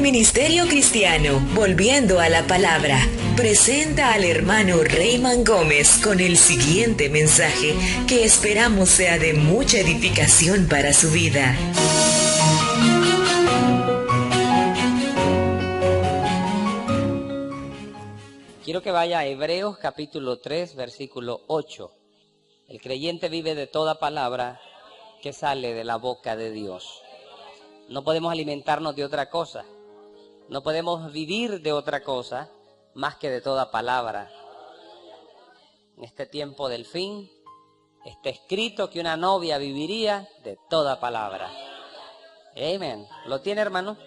Ministerio Cristiano, Volviendo a la Palabra, presenta al hermano Reyman Gómez con el siguiente mensaje que esperamos sea de mucha edificación para su vida. Quiero que vaya a Hebreos capítulo 3, versículo 8. El creyente vive de toda palabra que sale de la boca de Dios. No podemos alimentarnos de otra cosa. No podemos vivir de otra cosa más que de toda palabra. En este tiempo del fin, está escrito que una novia viviría de toda palabra. Amén. ¿Lo tiene, hermano?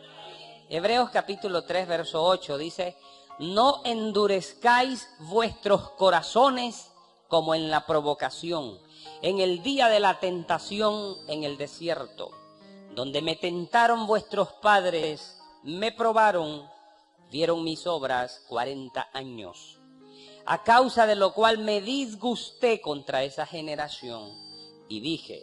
Hebreos capítulo 3, verso 8 dice: no endurezcáis vuestros corazones como en la provocación, en el día de la tentación en el desierto, donde me tentaron vuestros padres, me probaron, vieron mis obras 40 años. A causa de lo cual me disgusté contra esa generación y dije: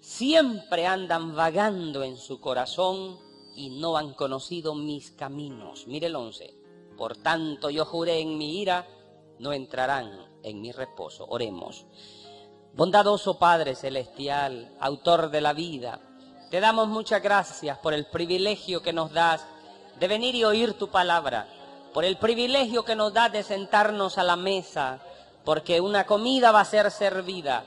siempre andan vagando en su corazón y no han conocido mis caminos. Mire el 11. Por tanto yo juré en mi ira, no entrarán en mi reposo. Oremos. Bondadoso Padre Celestial, autor de la vida, te damos muchas gracias por el privilegio que nos das de venir y oír tu palabra, por el privilegio que nos das de sentarnos a la mesa, porque una comida va a ser servida.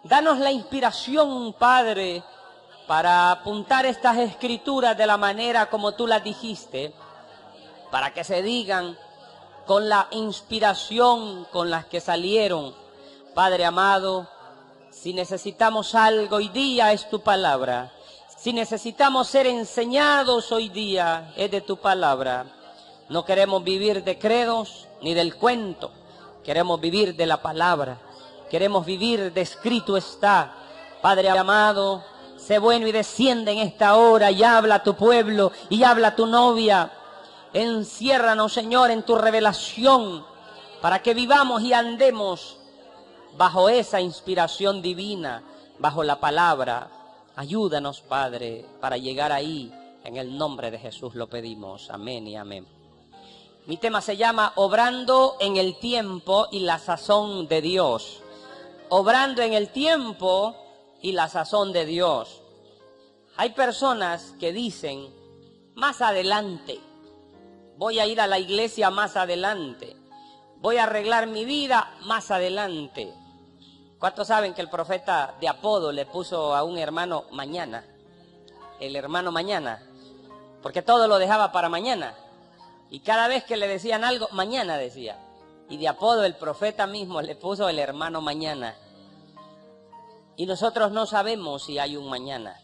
Danos la inspiración, Padre, para apuntar estas escrituras de la manera como tú las dijiste, para que se digan con la inspiración con las que salieron. Padre amado, si necesitamos algo hoy día es tu palabra. Si necesitamos ser enseñados hoy día es de tu palabra. No queremos vivir de credos ni del cuento. Queremos vivir de la palabra. Queremos vivir de escrito está. Padre amado, sé bueno y desciende en esta hora y habla a tu pueblo y habla a tu novia. Enciérranos, Señor, en tu revelación para que vivamos y andemos bajo esa inspiración divina, bajo la palabra. Ayúdanos, Padre, para llegar ahí. En el nombre de Jesús lo pedimos. Amén y amén. Mi tema se llama Obrando en el tiempo y la sazón de Dios. Obrando en el tiempo y la sazón de Dios. Hay personas que dicen, más adelante. Voy a ir a la iglesia más adelante. Voy a arreglar mi vida más adelante. ¿Cuántos saben que el profeta de apodo le puso a un hermano mañana? El hermano mañana. Porque todo lo dejaba para mañana. Y cada vez que le decían algo, mañana decía. Y de apodo el profeta mismo le puso el hermano mañana. Y nosotros no sabemos si hay un mañana.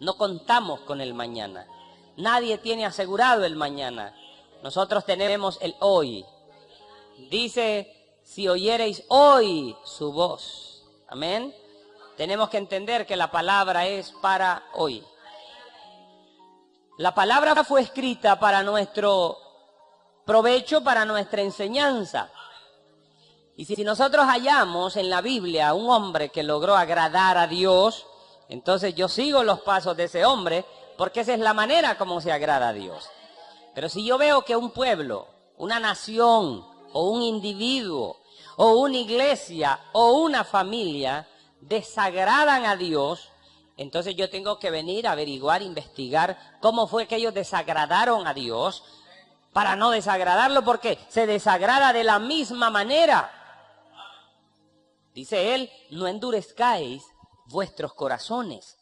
No contamos con el mañana. Nadie tiene asegurado el mañana. Nosotros tenemos el hoy. Dice, si oyereis hoy su voz. Amén. Tenemos que entender que la palabra es para hoy. La palabra fue escrita para nuestro provecho, para nuestra enseñanza. Y si nosotros hallamos en la Biblia a un hombre que logró agradar a Dios, entonces yo sigo los pasos de ese hombre, porque esa es la manera como se agrada a Dios. Pero si yo veo que un pueblo, una nación, o un individuo, o una iglesia, o una familia desagradan a Dios, entonces yo tengo que venir a averiguar, investigar cómo fue que ellos desagradaron a Dios, para no desagradarlo, porque se desagrada de la misma manera. Dice él, no endurezcáis vuestros corazones,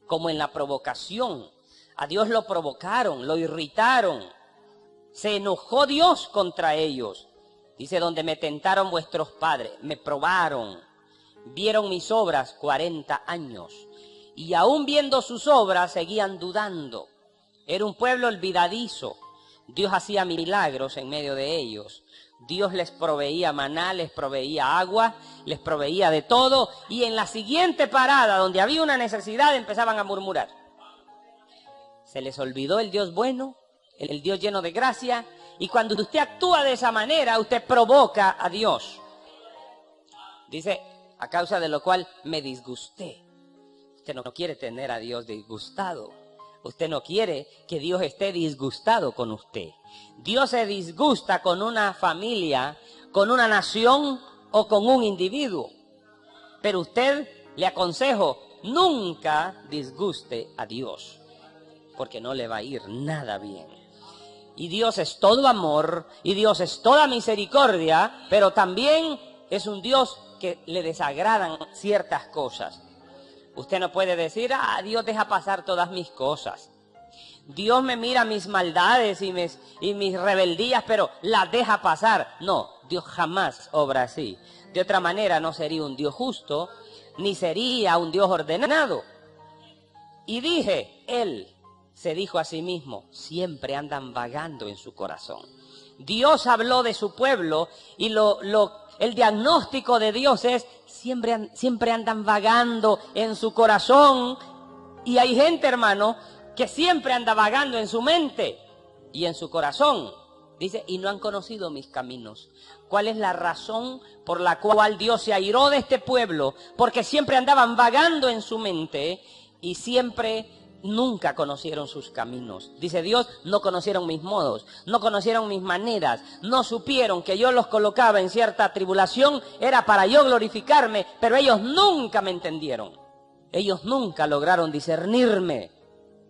como en la provocación. A Dios lo provocaron, lo irritaron. Se enojó Dios contra ellos. Dice, donde me tentaron vuestros padres, me probaron. Vieron mis obras 40 años. Y aún viendo sus obras, seguían dudando. Era un pueblo olvidadizo. Dios hacía milagros en medio de ellos. Dios les proveía maná, les proveía agua, les proveía de todo. Y en la siguiente parada, donde había una necesidad, empezaban a murmurar. Se les olvidó el Dios bueno, el Dios lleno de gracia, y cuando usted actúa de esa manera, usted provoca a Dios. Dice, a causa de lo cual me disgusté. Usted no quiere tener a Dios disgustado. Usted no quiere que Dios esté disgustado con usted. Dios se disgusta con una familia, con una nación o con un individuo. Pero usted, le aconsejo, nunca disguste a Dios, porque no le va a ir nada bien. Y Dios es todo amor, y Dios es toda misericordia, pero también es un Dios que le desagradan ciertas cosas. Usted no puede decir, Dios deja pasar todas mis cosas. Dios me mira mis maldades y mis rebeldías, pero las deja pasar. No, Dios jamás obra así. De otra manera no sería un Dios justo, ni sería un Dios ordenado. Y dije, Él se dijo a sí mismo, siempre andan vagando en su corazón. Dios habló de su pueblo y el diagnóstico de Dios es, siempre andan vagando en su corazón. Y hay gente, hermano, que siempre anda vagando en su mente y en su corazón. Dice, y no han conocido mis caminos. ¿Cuál es la razón por la cual Dios se airó de este pueblo? Porque siempre andaban vagando en su mente y nunca conocieron sus caminos. Dice Dios, no conocieron mis modos, no conocieron mis maneras, no supieron que yo los colocaba en cierta tribulación, era para yo glorificarme, pero ellos nunca me entendieron. Ellos nunca lograron discernirme.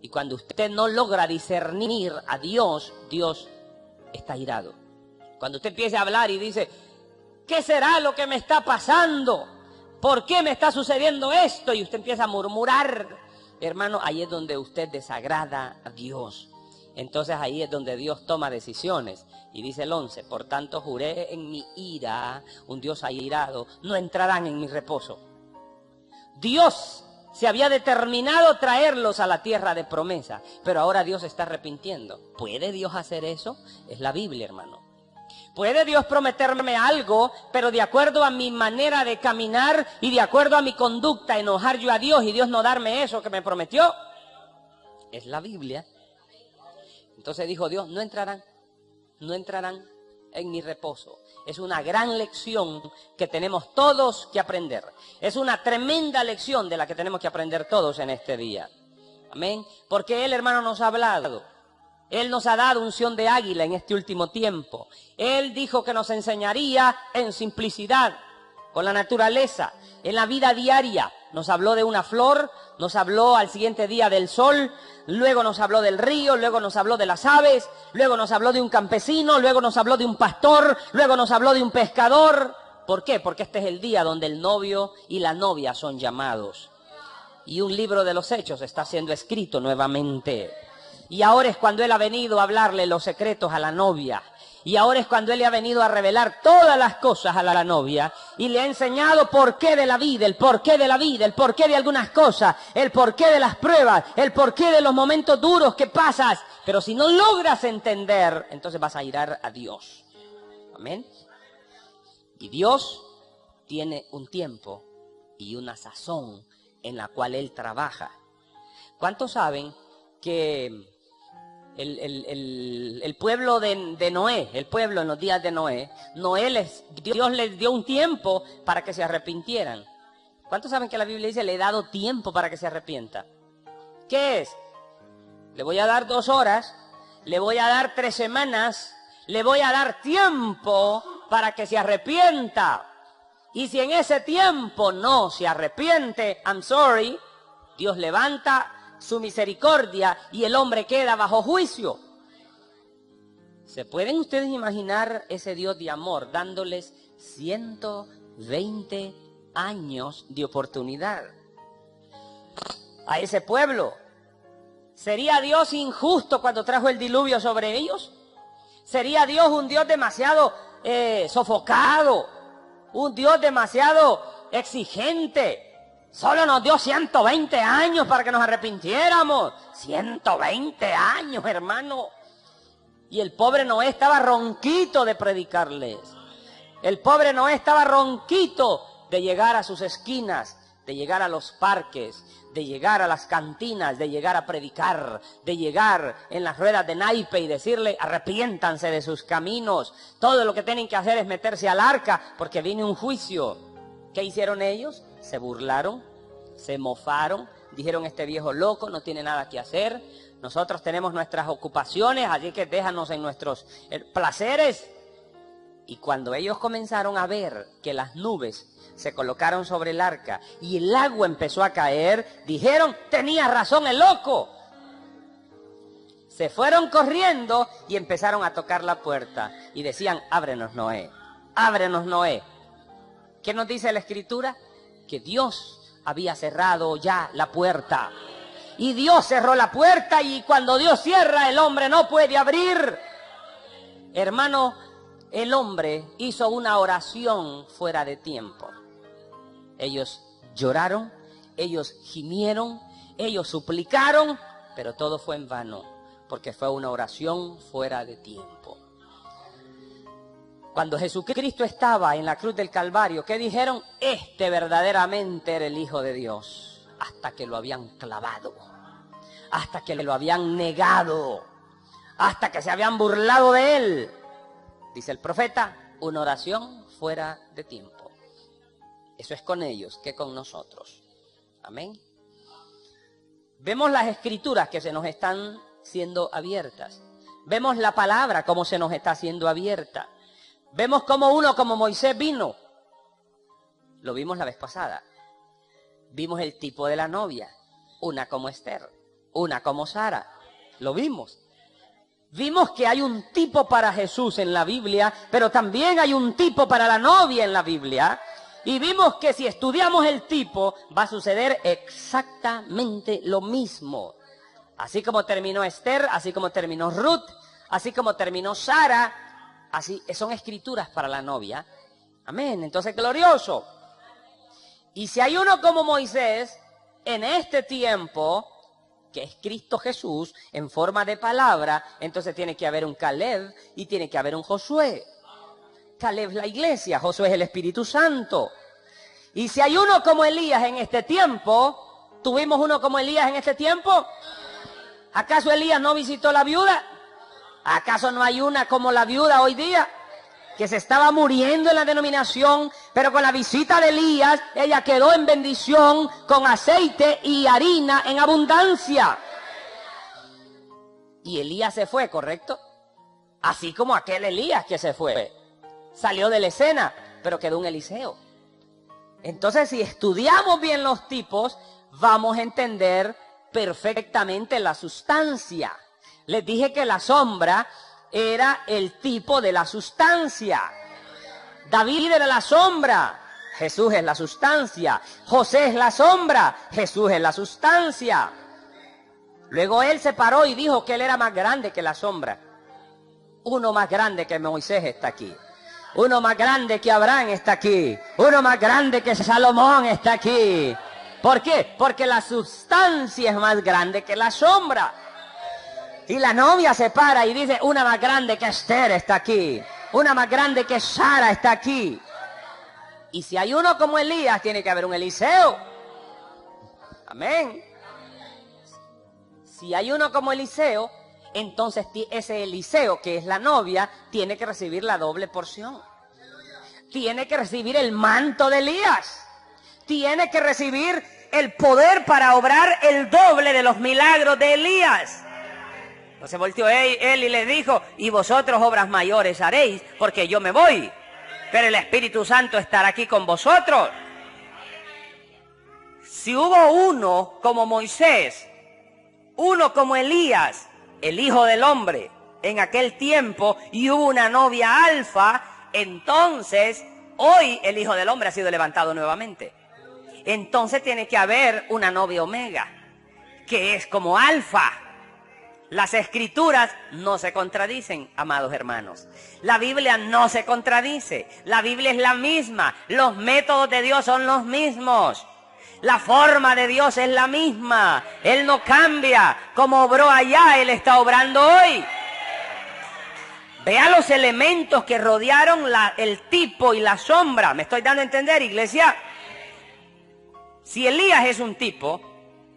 Y cuando usted no logra discernir a Dios, Dios está airado. Cuando usted empieza a hablar y dice, ¿qué será lo que me está pasando? ¿Por qué me está sucediendo esto? Y usted empieza a murmurar, hermano, ahí es donde usted desagrada a Dios. Entonces ahí es donde Dios toma decisiones. Y dice el 11, por tanto juré en mi ira, un Dios airado, no entrarán en mi reposo. Dios se había determinado traerlos a la tierra de promesa, pero ahora Dios se está arrepintiendo. ¿Puede Dios hacer eso? Es la Biblia, hermano. ¿Puede Dios prometerme algo, pero de acuerdo a mi manera de caminar y de acuerdo a mi conducta, enojar yo a Dios y Dios no darme eso que me prometió? Es la Biblia. Entonces dijo Dios, no entrarán en mi reposo. Es una gran lección que tenemos todos que aprender. Es una tremenda lección de la que tenemos que aprender todos en este día. Amén. Porque Él, hermano, nos ha hablado. Él nos ha dado unción de águila en este último tiempo. Él dijo que nos enseñaría en simplicidad, con la naturaleza, en la vida diaria. Nos habló de una flor, nos habló al siguiente día del sol, luego nos habló del río, luego nos habló de las aves, luego nos habló de un campesino, luego nos habló de un pastor, luego nos habló de un pescador. ¿Por qué? Porque este es el día donde el novio y la novia son llamados. Y un libro de los hechos está siendo escrito nuevamente. Y ahora es cuando Él ha venido a hablarle los secretos a la novia. Y ahora es cuando Él le ha venido a revelar todas las cosas a la novia. Y le ha enseñado por qué de la vida, el porqué de la vida, el porqué de algunas cosas, el porqué de las pruebas, el porqué de los momentos duros que pasas. Pero si no logras entender, entonces vas a irar a Dios. Amén. Y Dios tiene un tiempo y una sazón en la cual Él trabaja. ¿Cuántos saben que el pueblo de Noé, el pueblo en los días de Noé, Dios les dio un tiempo para que se arrepintieran? ¿Cuántos saben que la Biblia dice, le he dado tiempo para que se arrepienta? ¿Qué es? Le voy a dar 2 horas, le voy a dar 3 semanas, le voy a dar tiempo para que se arrepienta. Y si en ese tiempo no se arrepiente, I'm sorry, Dios levanta su misericordia y el hombre queda bajo juicio. ¿Se pueden ustedes imaginar ese Dios de amor dándoles 120 años de oportunidad a ese pueblo? ¿Sería Dios injusto cuando trajo el diluvio sobre ellos? ¿Sería Dios un Dios demasiado sofocado? ¿Un Dios demasiado exigente? Solo nos dio 120 años para que nos arrepintiéramos. 120 años, hermano. Y el pobre Noé estaba ronquito de predicarles. El pobre Noé estaba ronquito de llegar a sus esquinas, de llegar a los parques, de llegar a las cantinas, de llegar a predicar, de llegar en las ruedas de naipe y decirle, arrepiéntanse de sus caminos. Todo lo que tienen que hacer es meterse al arca porque viene un juicio. ¿Qué hicieron ellos? Se burlaron, se mofaron, Dijeron, este viejo loco no tiene nada que hacer. Nosotros tenemos nuestras ocupaciones, así que déjanos en nuestros placeres. Y cuando ellos comenzaron a ver que las nubes se colocaron sobre el arca y el agua empezó a caer, dijeron, tenía razón el loco. Se fueron corriendo y empezaron a tocar la puerta y decían, ábrenos Noé, ábrenos Noé. ¿Qué nos dice la Escritura? Que Dios había cerrado ya la puerta. Y Dios cerró la puerta, y cuando Dios cierra, el hombre no puede abrir. Hermano, el hombre hizo una oración fuera de tiempo. Ellos lloraron, ellos gimieron, ellos suplicaron, pero todo fue en vano, porque fue una oración fuera de tiempo. Cuando Jesucristo estaba en la cruz del Calvario, ¿qué dijeron? Este verdaderamente era el Hijo de Dios, hasta que lo habían clavado, hasta que lo habían negado, hasta que se habían burlado de él. Dice el profeta, una oración fuera de tiempo. Eso es con ellos, que con nosotros. Amén. Vemos las escrituras que se nos están siendo abiertas. Vemos la palabra como se nos está siendo abierta. Vemos cómo uno como Moisés vino. Lo vimos la vez pasada. Vimos el tipo de la novia. Una como Esther, una como Sara. Lo vimos. Vimos que hay un tipo para Jesús en la Biblia, pero también hay un tipo para la novia en la Biblia. Y vimos que si estudiamos el tipo, va a suceder exactamente lo mismo. Así como terminó Esther, así como terminó Ruth, así como terminó Sara, así son escrituras para la novia. Amén. Entonces, glorioso. Y si hay uno como Moisés, en este tiempo, que es Cristo Jesús, en forma de palabra, entonces tiene que haber un Caleb y tiene que haber un Josué. Caleb es la iglesia, Josué es el Espíritu Santo. Y si hay uno como Elías en este tiempo, ¿tuvimos uno como Elías en este tiempo? ¿Acaso Elías no visitó a la viuda? ¿Acaso no hay una como la viuda hoy día? Que se estaba muriendo en la denominación, pero con la visita de Elías, ella quedó en bendición con aceite y harina en abundancia. Y Elías se fue, ¿correcto? Así como aquel Elías que se fue. Salió de la escena, pero quedó un Eliseo. Entonces, si estudiamos bien los tipos, vamos a entender perfectamente la sustancia. Les dije que la sombra era el tipo de la sustancia. David era la sombra, Jesús es la sustancia. José es la sombra, Jesús es la sustancia. Luego él se paró y dijo que él era más grande que la sombra. Uno más grande que Moisés está aquí. Uno más grande que Abraham está aquí. Uno más grande que Salomón está aquí. ¿Por qué? Porque la sustancia es más grande que la sombra. Y la novia se para y dice, una más grande que Esther está aquí. Una más grande que Sara está aquí. Y si hay uno como Elías, tiene que haber un Eliseo. Amén. Si hay uno como Eliseo, entonces ese Eliseo, que es la novia, tiene que recibir la doble porción. Tiene que recibir el manto de Elías. Tiene que recibir el poder para obrar el doble de los milagros de Elías. Entonces volteó él y le dijo, y vosotros obras mayores haréis, porque yo me voy, pero el Espíritu Santo estará aquí con vosotros. Si hubo uno como Moisés, uno como Elías, el Hijo del Hombre, en aquel tiempo, y hubo una novia alfa, entonces hoy el Hijo del Hombre ha sido levantado nuevamente. Entonces tiene que haber una novia omega, que es como alfa. Las escrituras no se contradicen, amados hermanos. La Biblia no se contradice. La Biblia es la misma. Los métodos de Dios son los mismos. La forma de Dios es la misma. Él no cambia. Como obró allá, Él está obrando hoy. Vea los elementos que rodearon el tipo y la sombra. ¿Me estoy dando a entender, iglesia? Si Elías es un tipo,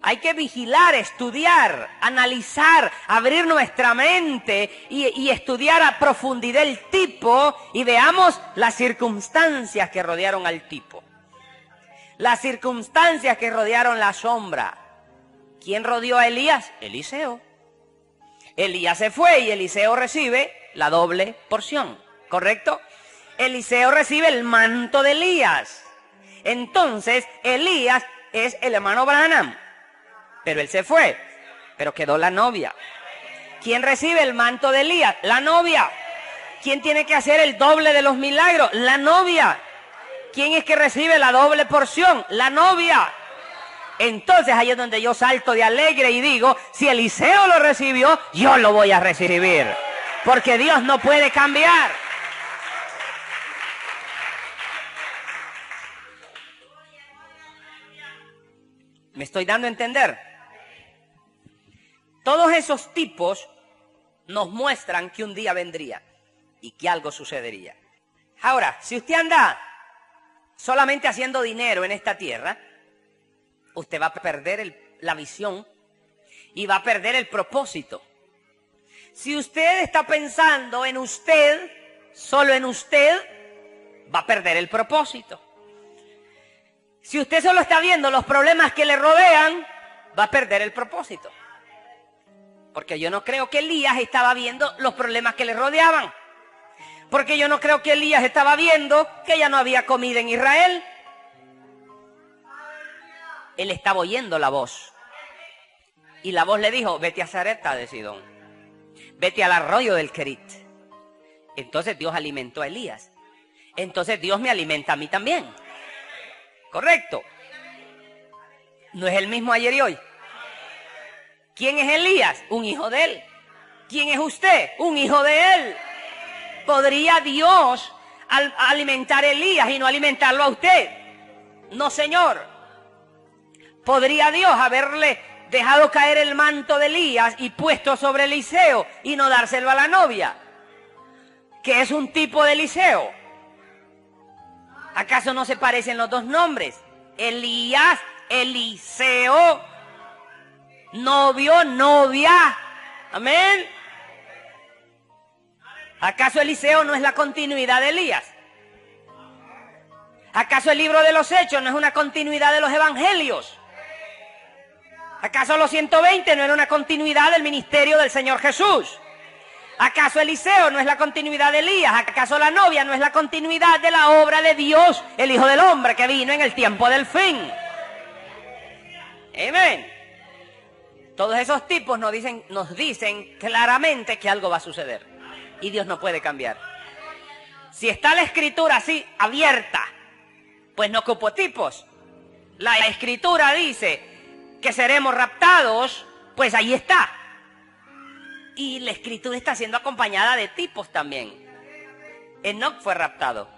hay que vigilar, estudiar, analizar, abrir nuestra mente y estudiar a profundidad el tipo y veamos las circunstancias que rodearon al tipo. Las circunstancias que rodearon la sombra. ¿Quién rodeó a Elías? Eliseo. Elías se fue y Eliseo recibe la doble porción, ¿correcto? Eliseo recibe el manto de Elías. Entonces, Elías es el hermano Branham, pero él se fue, pero quedó la novia. ¿Quién recibe el manto de Elías? La novia. ¿Quién tiene que hacer el doble de los milagros? La novia. ¿Quién es que recibe la doble porción? La novia. Entonces ahí es donde yo salto de alegre y digo, si Eliseo lo recibió, yo lo voy a recibir. Porque Dios no puede cambiar. ¿Me estoy dando a entender? Todos esos tipos nos muestran que un día vendría y que algo sucedería. Ahora, si usted anda solamente haciendo dinero en esta tierra, usted va a perder la visión y va a perder el propósito. Si usted está pensando en usted, solo en usted, va a perder el propósito. Si usted solo está viendo los problemas que le rodean, va a perder el propósito. Porque yo no creo que Elías estaba viendo los problemas que le rodeaban. Porque yo no creo que Elías estaba viendo que ya no había comida en Israel. Él estaba oyendo la voz. Y la voz le dijo, vete a Sarepta de Sidón. Vete al arroyo del Querit. Entonces Dios alimentó a Elías. Entonces Dios me alimenta a mí también. ¿Correcto? ¿No es el mismo ayer y hoy? ¿Quién es Elías? Un hijo de él. ¿Quién es usted? Un hijo de él. ¿Podría Dios alimentar a Elías y no alimentarlo a usted? No, señor. ¿Podría Dios haberle dejado caer el manto de Elías y puesto sobre Eliseo y no dárselo a la novia? ¿Qué es un tipo de Eliseo? ¿Acaso no se parecen los dos nombres? Elías, Eliseo, novio, novia. Amén. ¿Acaso Eliseo no es la continuidad de Elías? ¿Acaso el libro de los Hechos no es una continuidad de los evangelios? ¿Acaso los 120 no era una continuidad del ministerio del Señor Jesús? ¿Acaso Eliseo no es la continuidad de Elías? ¿Acaso la novia no es la continuidad de la obra de Dios, el Hijo del Hombre que vino en el tiempo del fin? Amén. Todos esos tipos nos dicen claramente que algo va a suceder. Y Dios no puede cambiar. Si está la escritura así, abierta, pues no ocupo tipos. La escritura dice que seremos raptados, pues ahí está. Y la escritura está siendo acompañada de tipos también. Enoc fue raptado.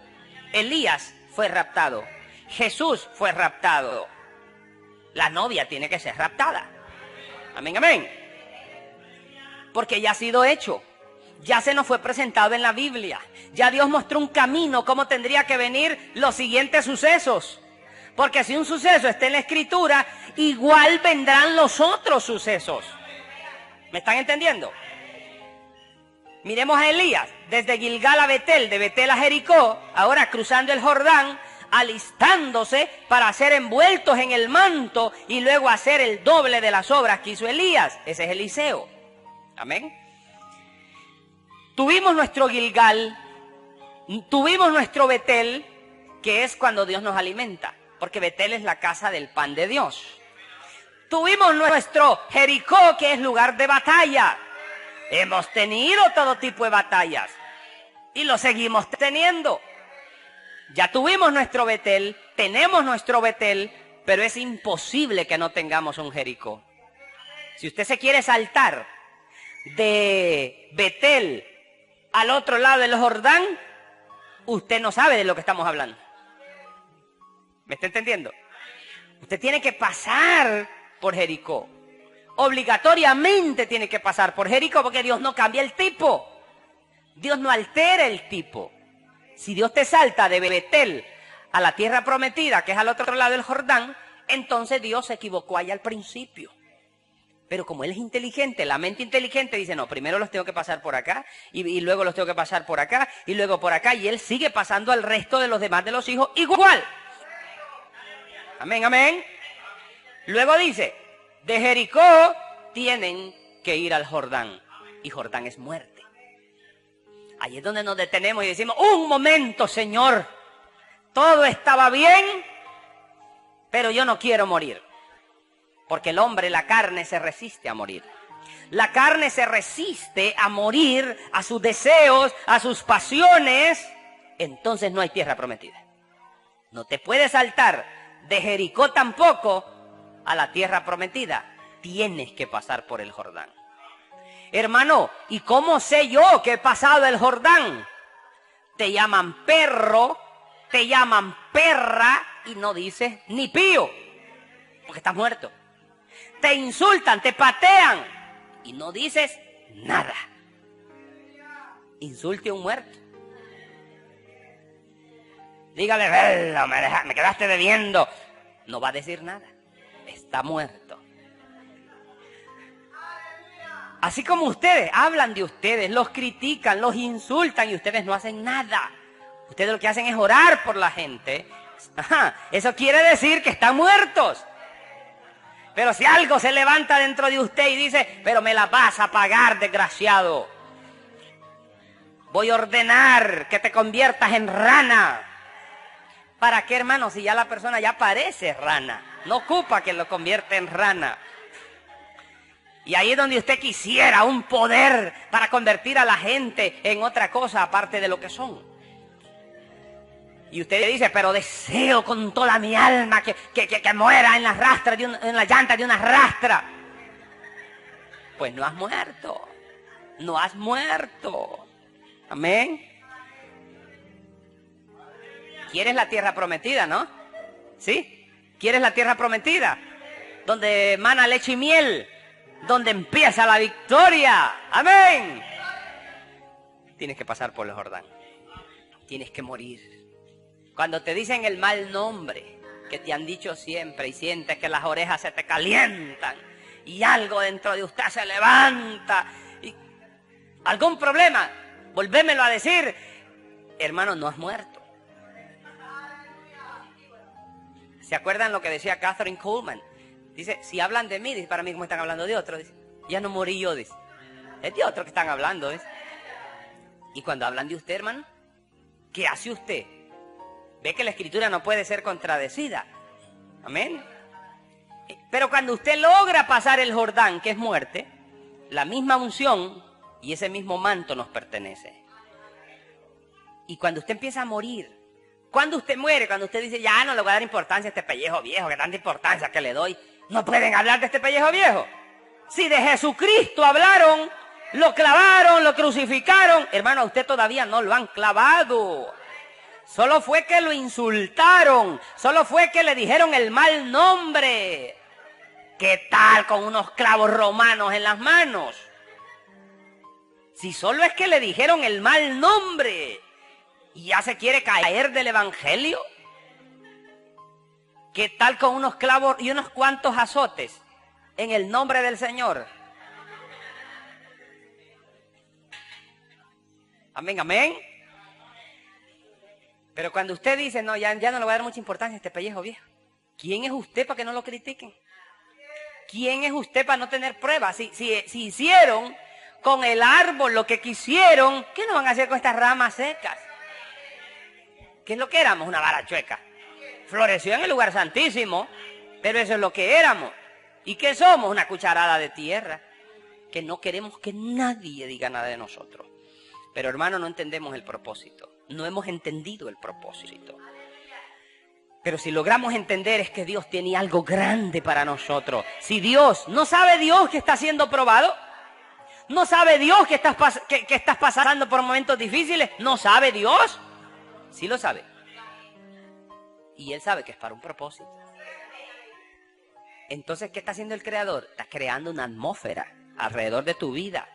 Elías fue raptado. Jesús fue raptado. La novia tiene que ser raptada. Amén, amén. Porque ya ha sido hecho. Ya se nos fue presentado en la Biblia. Ya Dios mostró un camino, cómo tendría que venir los siguientes sucesos. Porque si un suceso está en la escritura, igual vendrán los otros sucesos. ¿Me están entendiendo? Miremos a Elías, desde Gilgal a Betel, de Betel a Jericó, ahora cruzando el Jordán, alistándose para ser envueltos en el manto y luego hacer el doble de las obras que hizo Elías. Ese es Eliseo. Amén. Tuvimos nuestro Gilgal, tuvimos nuestro Betel, que es cuando Dios nos alimenta, porque Betel es la casa del pan de Dios. Tuvimos nuestro Jericó, que es lugar de batalla. Hemos tenido todo tipo de batallas y lo seguimos teniendo. Ya tuvimos nuestro Betel, tenemos nuestro Betel, pero es imposible que no tengamos un Jericó. Si usted se quiere saltar de Betel al otro lado del Jordán, usted no sabe de lo que estamos hablando. ¿Me está entendiendo? Usted tiene que pasar por Jericó. Obligatoriamente tiene que pasar por Jericó, porque Dios no cambia el tipo. Dios no altera el tipo. Si Dios te salta de Betel a la tierra prometida, que es al otro lado del Jordán, entonces Dios se equivocó allá al principio. Pero como Él es inteligente, la mente inteligente dice, no, primero los tengo que pasar por acá, y luego los tengo que pasar por acá, y luego por acá, y Él sigue pasando al resto de los demás de los hijos igual. Amén, amén. Luego dice, De Jericó tienen que ir al Jordán. Y Jordán es muerte. Ahí es donde nos detenemos y decimos, un momento, Señor. Todo estaba bien, pero yo no quiero morir. Porque el hombre, la carne, se resiste a morir. La carne se resiste a morir, a sus deseos, a sus pasiones. Entonces no hay tierra prometida. No te puedes saltar de Jericó tampoco a la tierra prometida. Tienes que pasar por el Jordán. Hermano, ¿y cómo sé yo que he pasado el Jordán? Te llaman perro, te llaman perra y no dices ni pío, porque estás muerto. Te insultan, te patean y no dices nada. Insulte a un muerto. Dígale, velo, me quedaste debiendo. No va a decir nada. Está muerto. Así como ustedes hablan de ustedes, los critican, los insultan y ustedes no hacen nada. Ustedes lo que hacen es orar por la gente. Ajá, eso quiere decir que están muertos. Pero si algo se levanta dentro de usted y dice, pero me la vas a pagar, desgraciado. Voy a ordenar que te conviertas en rana. ¿Para qué, hermano? Si ya la persona ya parece rana. No ocupa que lo convierta en rana. Y ahí es donde usted quisiera un poder para convertir a la gente en otra cosa aparte de lo que son. Y usted le dice, pero deseo con toda mi alma que muera en la rastra en la llanta de una rastra. Pues no has muerto. No has muerto. Amén. ¿Quieres la tierra prometida, no? ¿Sí? ¿Quieres la tierra prometida? Donde emana leche y miel. Donde empieza la victoria. Amén. Tienes que pasar por el Jordán. Tienes que morir. Cuando te dicen el mal nombre que te han dicho siempre y sientes que las orejas se te calientan y algo dentro de usted se levanta y algún problema, volvémelo a decir, hermano, no has muerto. ¿Se acuerdan lo que decía Catherine Kuhlman? Dice, si hablan de mí, dice, para mí como están hablando de otro, dice, ya no morí yo, dice, es de otro que están hablando, dice. Y cuando hablan de usted, hermano, ¿qué hace usted? Ve que la escritura no puede ser contradecida. Amén. Pero cuando usted logra pasar el Jordán, que es muerte, la misma unción y ese mismo manto nos pertenece. Y cuando usted empieza a morir, cuando usted muere, cuando usted dice, ya no le voy a dar importancia a este pellejo viejo, que tanta importancia que le doy, no pueden hablar de este pellejo viejo. Si de Jesucristo hablaron, lo clavaron, lo crucificaron, hermano, a usted todavía no lo han clavado. Solo fue que lo insultaron, solo fue que le dijeron el mal nombre. ¿Qué tal con unos clavos romanos en las manos? Si solo es que le dijeron el mal nombre y ya se quiere caer del evangelio. ¿Qué tal con unos clavos y unos cuantos azotes en el nombre del Señor? Amén, amén. Pero cuando usted dice, no, ya no le voy a dar mucha importancia a este pellejo viejo. ¿Quién es usted para que no lo critiquen? ¿Quién es usted para no tener pruebas? Si hicieron con el árbol lo que quisieron, ¿qué no van a hacer con estas ramas secas? ¿Qué es lo que éramos? Una vara chueca. Floreció en el lugar santísimo, pero eso es lo que éramos. ¿Y qué somos? Una cucharada de tierra. Que no queremos que nadie diga nada de nosotros. Pero hermano, no entendemos el propósito. No hemos entendido el propósito. Pero si logramos entender es que Dios tiene algo grande para nosotros. Si Dios, ¿no sabe Dios que está siendo probado? ¿No sabe Dios que estás pasando por momentos difíciles? ¿No sabe Dios? Sí lo sabe. Y Él sabe que es para un propósito. Entonces, ¿qué está haciendo el Creador? Está creando una atmósfera alrededor de tu vida.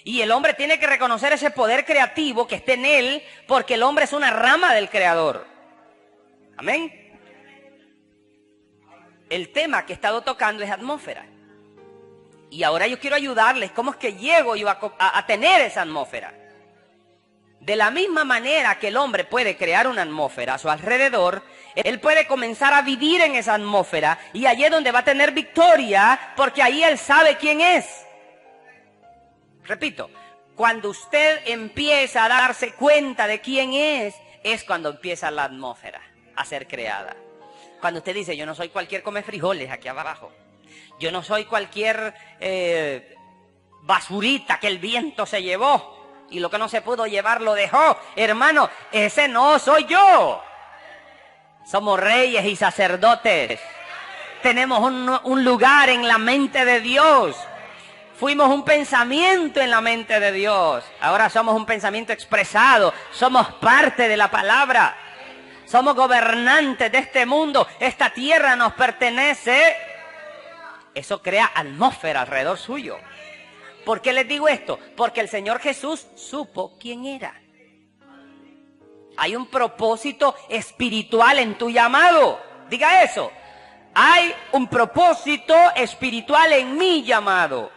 Y el hombre tiene que reconocer ese poder creativo que está en él, porque el hombre es una rama del Creador. Amén. El tema que he estado tocando es atmósfera. Y ahora yo quiero ayudarles cómo es que llego yo a tener esa atmósfera. De la misma manera que el hombre puede crear una atmósfera a su alrededor, Él puede comenzar a vivir en esa atmósfera y allí es donde va a tener victoria, porque ahí él sabe quién es. Repito, cuando usted empieza a darse cuenta de quién es cuando empieza la atmósfera a ser creada. Cuando usted dice, yo no soy cualquier come frijoles aquí abajo, yo no soy cualquier basurita que el viento se llevó y lo que no se pudo llevar lo dejó. Hermano, ese no soy yo. Somos reyes y sacerdotes. Tenemos un lugar en la mente de Dios. Fuimos un pensamiento en la mente de Dios. Ahora somos un pensamiento expresado. Somos parte de la palabra. Somos gobernantes de este mundo. Esta tierra nos pertenece. Eso crea atmósfera alrededor suyo. ¿Por qué les digo esto? Porque el Señor Jesús supo quién era. Hay un propósito espiritual en tu llamado. Diga eso. Hay un propósito espiritual en mi llamado.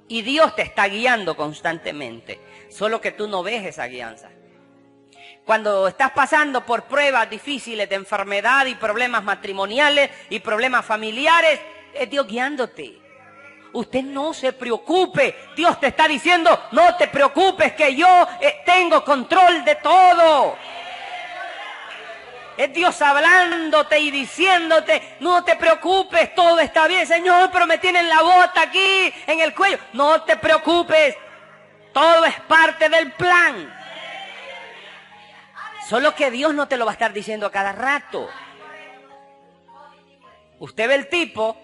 Y Dios te está guiando constantemente. Solo que tú no ves esa guianza. Cuando estás pasando por pruebas difíciles de enfermedad y problemas matrimoniales y problemas familiares, es Dios guiándote. Usted no se preocupe. Dios te está diciendo, no te preocupes que yo tengo control de todo. Es Dios hablándote y diciéndote, no te preocupes, todo está bien. Señor, pero me tienen la bota aquí en el cuello. No te preocupes, todo es parte del plan. Solo que Dios no te lo va a estar diciendo a cada rato. Usted ve el tipo,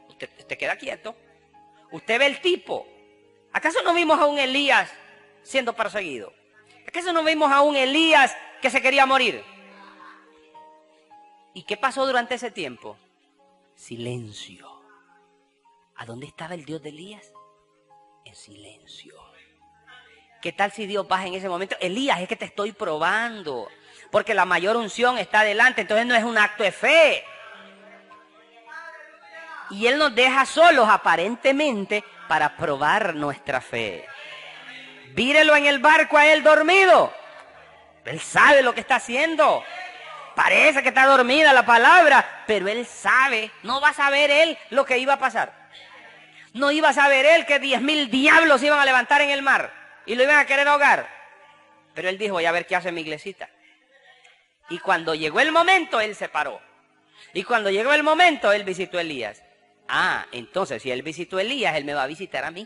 usted queda quieto. Usted ve el tipo. ¿Acaso no vimos a un Elías siendo perseguido? ¿Acaso no vimos a un Elías que se quería morir? ¿Y qué pasó durante ese tiempo? Silencio. ¿A dónde estaba el Dios de Elías? En silencio. ¿Qué tal si Dios baja en ese momento? Elías, es que te estoy probando. Porque la mayor unción está adelante. Entonces no es un acto de fe. Y Él nos deja solos aparentemente para probar nuestra fe. Vírelo en el barco a Él dormido. Él sabe lo que está haciendo. Parece que está dormida la palabra, pero Él sabe. No va a saber Él lo que iba a pasar. No iba a saber Él que 10,000 diablos iban a levantar en el mar y lo iban a querer ahogar. Pero Él dijo, voy a ver qué hace mi iglesita. Y cuando llegó el momento, Él se paró. Y cuando llegó el momento, Él visitó a Elías. Ah, entonces si Él visitó a Elías, Él me va a visitar a mí.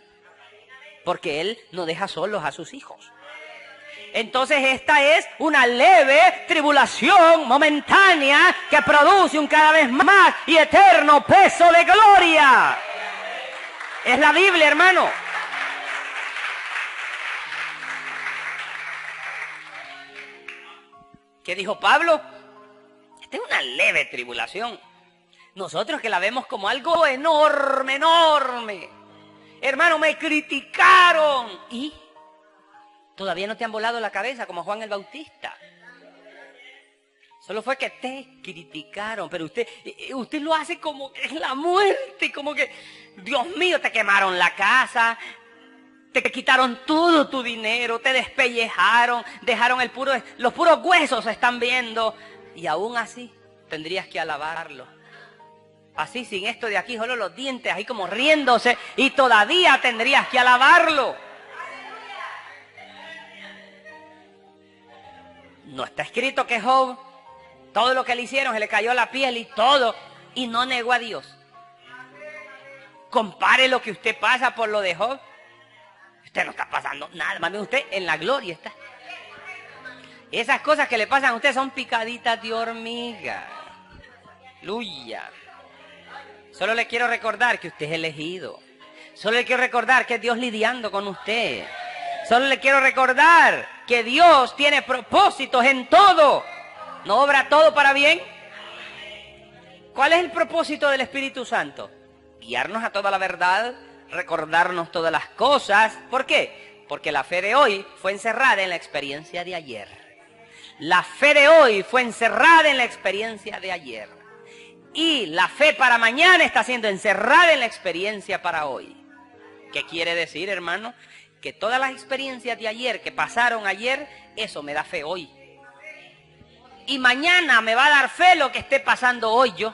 Porque Él no deja solos a sus hijos. Entonces esta es una leve tribulación momentánea que produce un cada vez más y eterno peso de gloria. Es la Biblia, hermano. ¿Qué dijo Pablo? Esta es una leve tribulación. Nosotros que la vemos como algo enorme, enorme. Hermano, me criticaron. ¿Y? Todavía no te han volado la cabeza como Juan el Bautista. Solo fue que te criticaron, pero usted lo hace como que es la muerte, como que, Dios mío, te quemaron la casa, te quitaron todo tu dinero, te despellejaron, dejaron los puros huesos se están viendo, y aún así tendrías que alabarlo. Así, sin esto de aquí, solo los dientes, ahí como riéndose, y todavía tendrías que alabarlo. No está escrito que Job, todo lo que le hicieron, se le cayó la piel y todo, y no negó a Dios. Compare lo que usted pasa por lo de Job. Usted no está pasando nada, más bien usted en la gloria está. Esas cosas que le pasan a usted son picaditas de hormiga. Aleluya. Solo le quiero recordar que usted es elegido. Solo le quiero recordar que es Dios lidiando con usted. Solo le quiero recordar que Dios tiene propósitos en todo. ¿No obra todo para bien? ¿Cuál es el propósito del Espíritu Santo? Guiarnos a toda la verdad, recordarnos todas las cosas. ¿Por qué? Porque la fe de hoy fue encerrada en la experiencia de ayer. La fe de hoy fue encerrada en la experiencia de ayer. Y la fe para mañana está siendo encerrada en la experiencia para hoy. ¿Qué quiere decir, hermano? Que todas las experiencias de ayer que pasaron ayer, eso me da fe hoy. y mañana me va a dar fe lo que esté pasando hoy yo.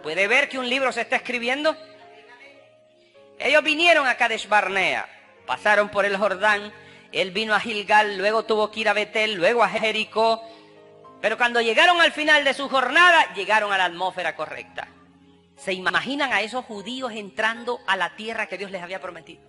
¿Puede ver que un libro se está escribiendo? Ellos vinieron a Kadesh Barnea, pasaron por el Jordán, él vino a Gilgal, luego tuvo que ir a Betel, luego a Jericó, pero cuando llegaron al final de su jornada, llegaron a la atmósfera correcta. ¿Se imaginan a esos judíos entrando a la tierra que Dios les había prometido?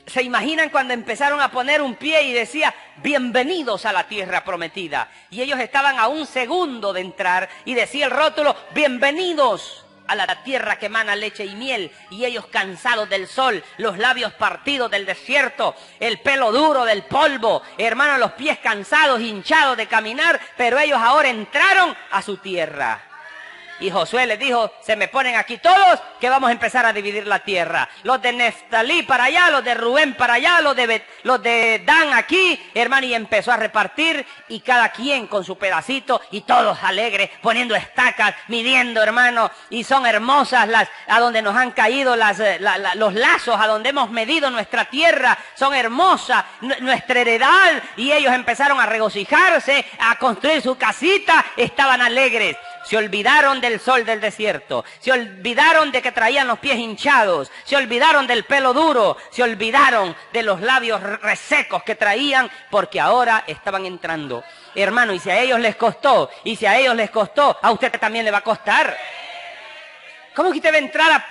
¿Se imaginan cuando empezaron a poner un pie y decía, bienvenidos a la tierra prometida? Y ellos estaban a un segundo de entrar y decía el rótulo, bienvenidos a la tierra que emana leche y miel. Y ellos cansados del sol, los labios partidos del desierto, el pelo duro del polvo, hermanos, los pies cansados, hinchados de caminar, pero ellos ahora entraron a su tierra. Y Josué les dijo, se me ponen aquí todos, que vamos a empezar a dividir la tierra. Los de Neftalí para allá, los de Rubén para allá, los de Dan aquí, hermano, y empezó a repartir, y cada quien con su pedacito, y todos alegres, poniendo estacas, midiendo, hermano, y son hermosas a donde nos han caído los lazos, a donde hemos medido nuestra tierra, son hermosas, nuestra heredad, y ellos empezaron a regocijarse, a construir su casita, estaban alegres. Se olvidaron del sol del desierto, se olvidaron de que traían los pies hinchados, se olvidaron del pelo duro, se olvidaron de los labios resecos que traían, porque ahora estaban entrando. Hermano, y si a ellos les costó, a usted también le va a costar. ¿Cómo que usted va a entrar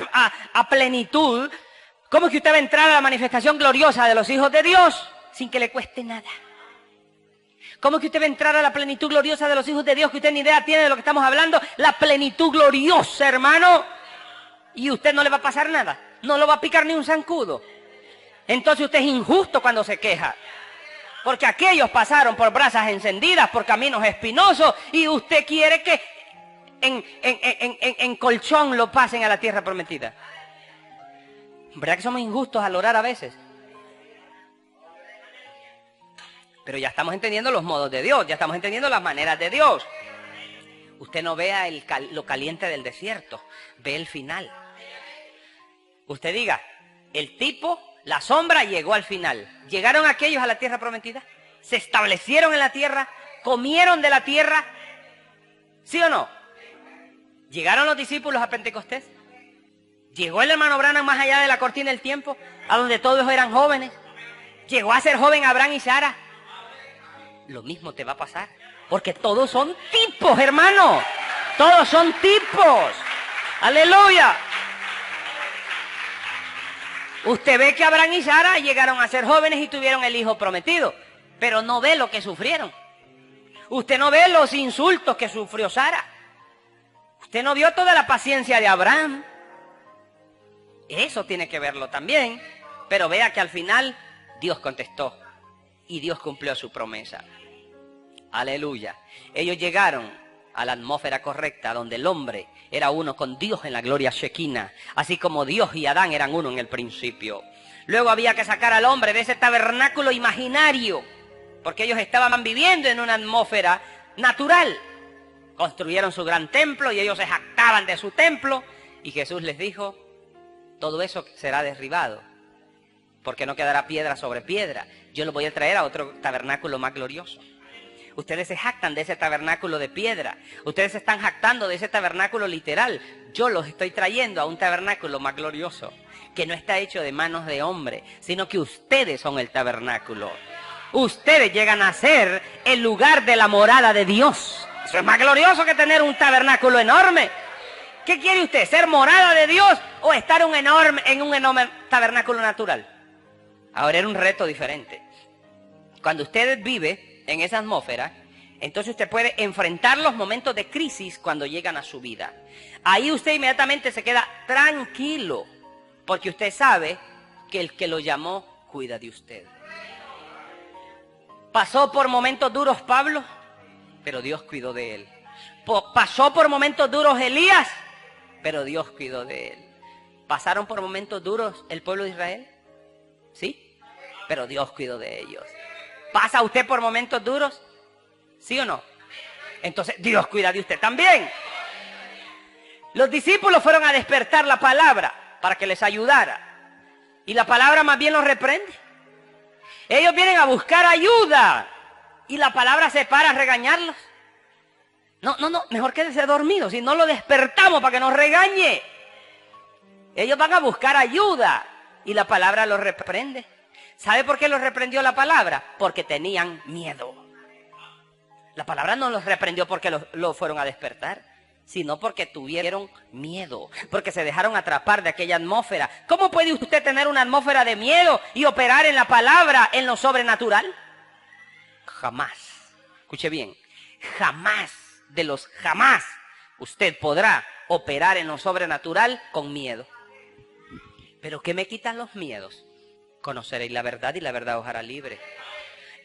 a plenitud? ¿Cómo que usted va a entrar a la manifestación gloriosa de los hijos de Dios sin que le cueste nada? ¿Cómo que usted va a entrar a la plenitud gloriosa de los hijos de Dios que usted ni idea tiene de lo que estamos hablando? La plenitud gloriosa, hermano. Y usted no le va a pasar nada. No lo va a picar ni un zancudo. Entonces usted es injusto cuando se queja. Porque aquellos pasaron por brasas encendidas, por caminos espinosos, y usted quiere que en colchón lo pasen a la tierra prometida. ¿Verdad que somos injustos al orar a veces? Pero ya estamos entendiendo los modos de Dios, ya estamos entendiendo las maneras de Dios. Usted no vea lo caliente del desierto, ve el final. Usted diga, el tipo, la sombra llegó al final. ¿Llegaron aquellos a la tierra prometida? ¿Se establecieron en la tierra? ¿Comieron de la tierra? ¿Sí o no? ¿Llegaron los discípulos a Pentecostés? ¿Llegó el hermano Branham más allá de la cortina del tiempo, a donde todos eran jóvenes? ¿Llegó a ser joven Abraham y Sara? Lo mismo te va a pasar, porque todos son tipos, hermano. Todos son tipos. Aleluya. Usted ve que Abraham y Sara llegaron a ser jóvenes y tuvieron el hijo prometido, pero no ve lo que sufrieron. Usted no ve los insultos que sufrió Sara. Usted no vio toda la paciencia de Abraham. Eso tiene que verlo también, pero vea que al final Dios contestó. Y Dios cumplió su promesa. Aleluya. Ellos llegaron a la atmósfera correcta, donde el hombre era uno con Dios en la gloria Shekinah, así como Dios y Adán eran uno en el principio. Luego había que sacar al hombre de ese tabernáculo imaginario, porque ellos estaban viviendo en una atmósfera natural. Construyeron su gran templo y ellos se jactaban de su templo, y Jesús les dijo, todo eso será derribado, porque no quedará piedra sobre piedra. Yo los voy a traer a otro tabernáculo más glorioso. Ustedes se jactan de ese tabernáculo de piedra. Ustedes se están jactando de ese tabernáculo literal. Yo los estoy trayendo a un tabernáculo más glorioso, que no está hecho de manos de hombre, sino que ustedes son el tabernáculo. Ustedes llegan a ser el lugar de la morada de Dios. Eso es más glorioso que tener un tabernáculo enorme. ¿Qué quiere usted? ¿Ser morada de Dios o estar en un enorme tabernáculo natural? Ahora era un reto diferente. Cuando usted vive en esa atmósfera, entonces usted puede enfrentar los momentos de crisis cuando llegan a su vida. Ahí usted inmediatamente se queda tranquilo, porque usted sabe que el que lo llamó cuida de usted. Pasó por momentos duros Pablo, pero Dios cuidó de él. Pasó por momentos duros Elías, pero Dios cuidó de él. ¿Pasaron por momentos duros el pueblo de Israel? ¿Sí? Pero Dios cuidó de ellos. ¿Pasa usted por momentos duros? ¿Sí o no? Entonces Dios cuida de usted también. Los discípulos fueron a despertar la palabra para que les ayudara. Y la palabra más bien los reprende. Ellos vienen a buscar ayuda. y la palabra se para a regañarlos. No, mejor quédese dormido, si no lo despertamos para que nos regañe. Ellos van a buscar ayuda y la palabra los reprende. ¿Sabe por qué los reprendió la palabra? Porque tenían miedo. La palabra no los reprendió porque los fueron a despertar, sino porque tuvieron miedo, porque se dejaron atrapar de aquella atmósfera. ¿Cómo puede usted tener una atmósfera de miedo y operar en la palabra, en lo sobrenatural? Jamás. Escuche bien, jamás, de los jamás, usted podrá operar en lo sobrenatural con miedo. ¿Pero qué me quitan los miedos? Conoceréis la verdad y la verdad os hará libre.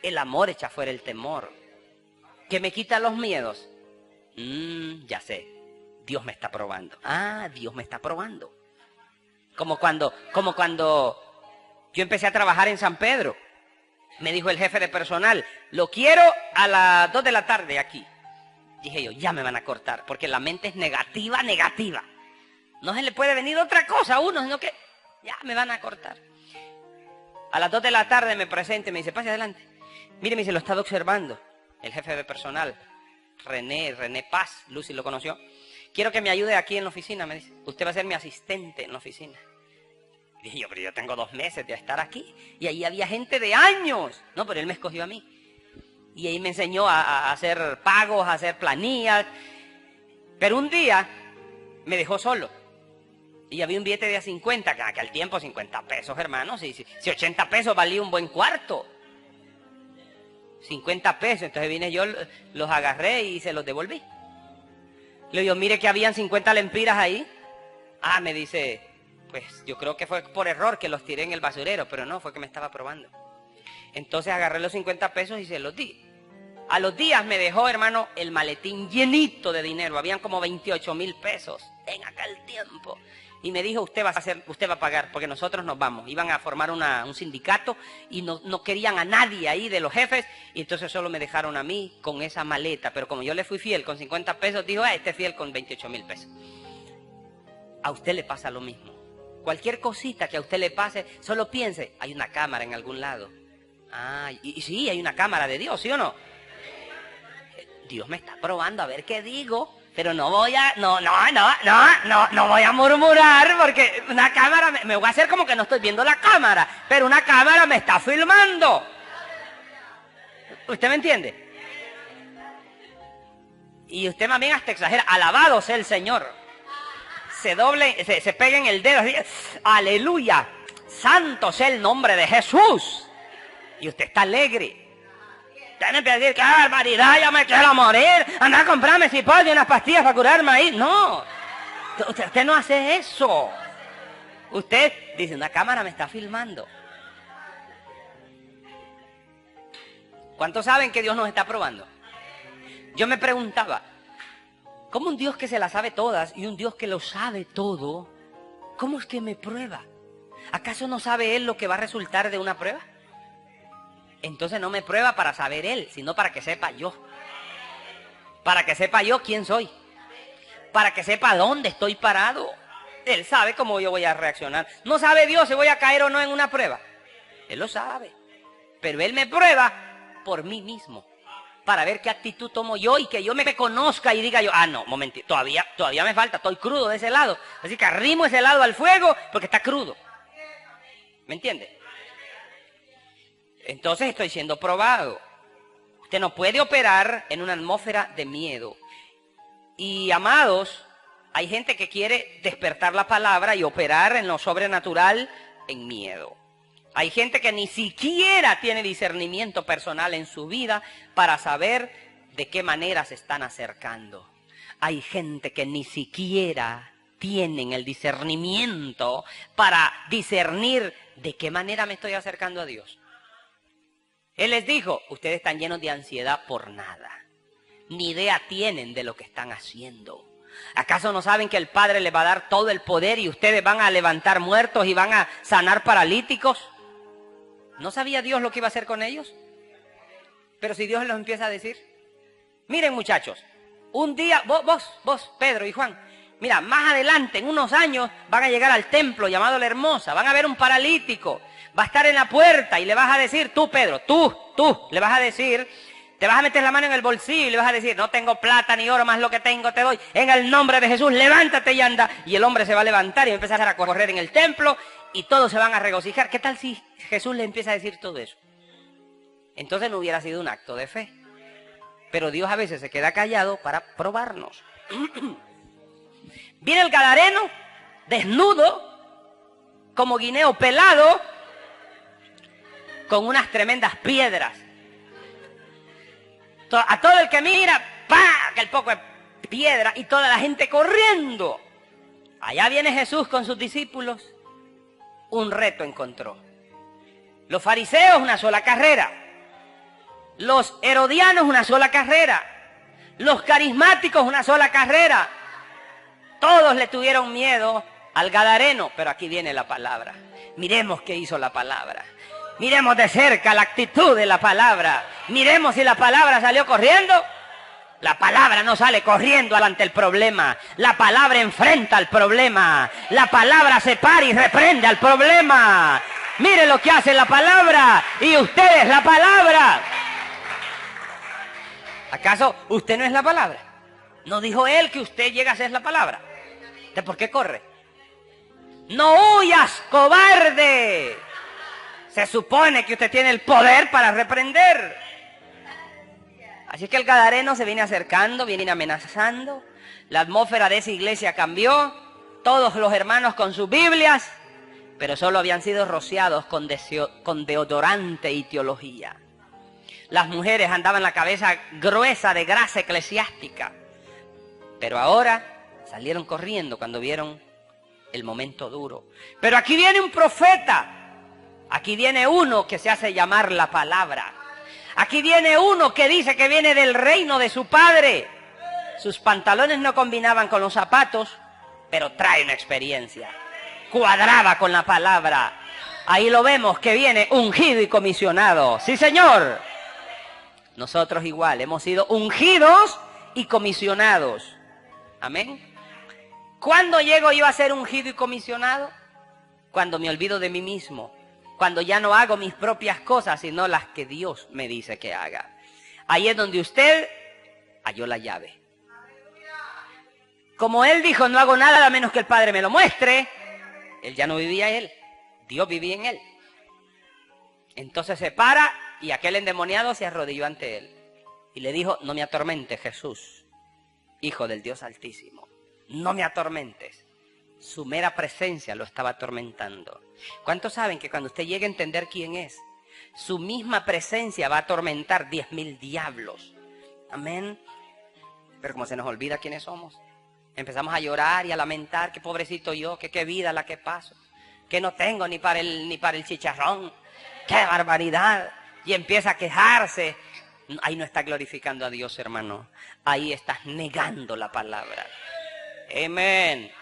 El amor echa fuera el temor. ¿Qué me quitan los miedos? Ya sé, Dios me está probando. Dios me está probando. Como cuando yo empecé a trabajar en San Pedro. Me dijo el jefe de personal, lo quiero a las 2 de la tarde aquí. Dije yo, ya me van a cortar, porque la mente es negativa. No se le puede venir otra cosa a uno, sino que ya me van a cortar. A las 2 de la tarde me presenta y me dice, pase adelante. Mire, me dice, lo he estado observando. El jefe de personal, René Paz, Lucy lo conoció. Quiero que me ayude aquí en la oficina, me dice. Usted va a ser mi asistente en la oficina. Dije yo, pero yo tengo 2 meses de estar aquí. Y ahí había gente de años. No, pero él me escogió a mí. Y ahí me enseñó a hacer pagos, a hacer planillas. Pero un día me dejó solo. Y había un billete de a 50, que en aquel tiempo 50 pesos, hermano. Si 80 pesos valía un buen cuarto. 50 pesos, entonces vine yo, los agarré y se los devolví. Le digo, mire que habían 50 lempiras ahí. Me dice, pues yo creo que fue por error que los tiré en el basurero, pero no, fue que me estaba probando. Entonces agarré los 50 pesos y se los di. A los días me dejó, hermano, el maletín llenito de dinero. Habían como 28,000 pesos en aquel tiempo. Y me dijo, usted va a pagar, porque nosotros nos vamos. Iban a formar un sindicato y no querían a nadie ahí de los jefes. Y entonces solo me dejaron a mí con esa maleta. Pero como yo le fui fiel con 50 pesos, dijo, este es fiel con 28,000 pesos. A usted le pasa lo mismo. Cualquier cosita que a usted le pase, solo piense, hay una cámara en algún lado. Y sí, hay una cámara de Dios, ¿sí o no? Dios me está probando a ver qué digo. Pero no voy a murmurar porque una cámara, me voy a hacer como que no estoy viendo la cámara, pero una cámara me está filmando. ¿Usted me entiende? Y usted más bien hasta exagera, alabado sea el Señor. Se peguen el dedo así, aleluya, santo sea el nombre de Jesús. Y usted está alegre. Usted no empieza a decir, qué barbaridad, ya me quiero morir, anda a comprarme cipoll y unas pastillas para curarme ahí. No, usted no hace eso. Usted dice, una cámara me está filmando. ¿Cuántos saben que Dios nos está probando? Yo me preguntaba, ¿cómo un Dios que se las sabe todas y un Dios que lo sabe todo, cómo es que me prueba? ¿Acaso no sabe Él lo que va a resultar de una prueba? Entonces no me prueba para saber Él, sino para que sepa yo. Para que sepa yo quién soy. Para que sepa dónde estoy parado. Él sabe cómo yo voy a reaccionar. No sabe Dios si voy a caer o no en una prueba. Él lo sabe. Pero Él me prueba por mí mismo. Para ver qué actitud tomo yo y que yo me conozca y diga yo, no, momentito, todavía me falta, estoy crudo de ese lado. Así que arrimo ese lado al fuego porque está crudo. ¿Me entiende? Entonces estoy siendo probado. Usted no puede operar en una atmósfera de miedo. Y amados, hay gente que quiere despertar la palabra y operar en lo sobrenatural en miedo. Hay gente que ni siquiera tiene discernimiento personal en su vida para saber de qué manera se están acercando. Hay gente que ni siquiera tienen el discernimiento para discernir de qué manera me estoy acercando a Dios. Él les dijo, ustedes están llenos de ansiedad por nada. Ni idea tienen de lo que están haciendo. ¿Acaso no saben que el Padre les va a dar todo el poder y ustedes van a levantar muertos y van a sanar paralíticos? ¿No sabía Dios lo que iba a hacer con ellos? Pero si Dios les empieza a decir, miren muchachos, un día, vos, Pedro y Juan, mira, más adelante, en unos años, van a llegar al templo llamado La Hermosa, van a ver un paralítico, va a estar en la puerta y le vas a decir, tú Pedro, tú, le vas a decir, Te vas a meter la mano en el bolsillo y le vas a decir, no tengo plata ni oro, más lo que tengo te doy. En el nombre de Jesús, levántate y anda. Y el hombre se va a levantar y va a empezar a correr en el templo y todos se van a regocijar. ¿Qué tal si Jesús le empieza a decir todo eso? Entonces no hubiera sido un acto de fe. Pero Dios a veces se queda callado para probarnos. Viene el gadareno, desnudo, como guineo pelado, con unas tremendas piedras. A todo el que mira, ¡pah!, que el poco de piedra y toda la gente corriendo. Allá viene Jesús con sus discípulos. Un reto encontró. Los fariseos, una sola carrera. Los herodianos, una sola carrera. Los carismáticos, una sola carrera. Todos le tuvieron miedo al gadareno, pero aquí viene la palabra. Miremos qué hizo la palabra. Miremos de cerca la actitud de la palabra. Miremos si la palabra salió corriendo. La palabra no sale corriendo ante el problema. La palabra enfrenta al problema. La palabra se para y reprende al problema. Mire lo que hace la palabra. Y usted es la palabra. ¿Acaso usted no es la palabra? ¿No dijo él que usted llega a ser la palabra? ¿De por qué corre? ¡No huyas, cobarde! Se supone que usted tiene el poder para reprender. Así que el gadareno se viene acercando, viene amenazando. La atmósfera de esa iglesia cambió. Todos los hermanos con sus Biblias, pero solo habían sido rociados con deodorante y teología. Las mujeres andaban la cabeza gruesa de grasa eclesiástica. Pero ahora salieron corriendo cuando vieron el momento duro. Pero aquí viene un profeta. Aquí viene uno que se hace llamar la palabra. Aquí viene uno que dice que viene del reino de su padre. Sus pantalones no combinaban con los zapatos, pero trae una experiencia. Cuadraba con la palabra. Ahí lo vemos que viene ungido y comisionado. ¡Sí, Señor! Nosotros igual hemos sido ungidos y comisionados. Amén. ¿Cuándo llego yo a ser ungido y comisionado? Cuando me olvido de mí mismo. Cuando ya no hago mis propias cosas, sino las que Dios me dice que haga. Ahí es donde usted halló la llave. Como él dijo, no hago nada a menos que el Padre me lo muestre, él ya no vivía en él. Dios vivía en él. Entonces se para y aquel endemoniado se arrodilló ante él. Y le dijo, no me atormentes, Jesús, Hijo del Dios Altísimo. No me atormentes. Su mera presencia lo estaba atormentando. ¿Cuántos saben que cuando usted llegue a entender quién es, su misma presencia va a atormentar 10,000 diablos? Amén. Pero como se nos olvida quiénes somos, empezamos a llorar y a lamentar, que pobrecito yo, que qué vida la que paso, que no tengo ni para el chicharrón, qué barbaridad. Y empieza a quejarse. Ahí no está glorificando a Dios, hermano. Ahí estás negando la palabra. Amén.